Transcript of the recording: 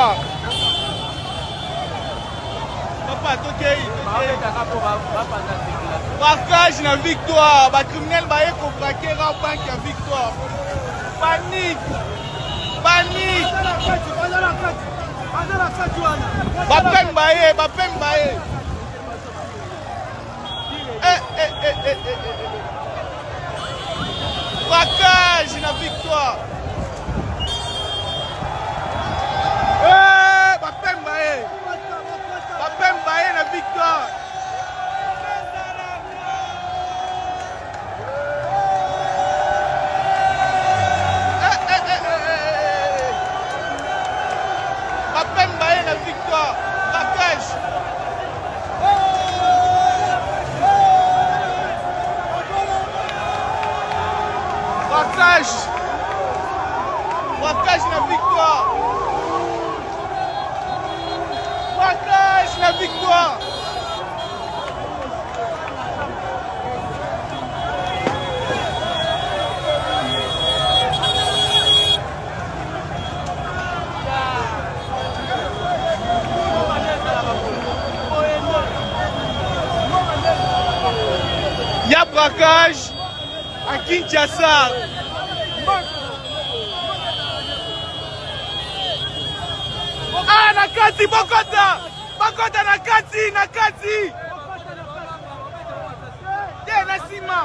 victoire. Papa, braquage na victoire. Les criminels vont braquer la banque à victoire. Panique. Panique. Bapembaye. Braquage na victoire. Bapembaye na victoire. Bapembaye na victoire. Braquage. Braquage. Braquage na victoire. Braquage na victoire. Il y a braquage à Kinshasa. Ah, Nakati, Bokota Nakati. Nasima.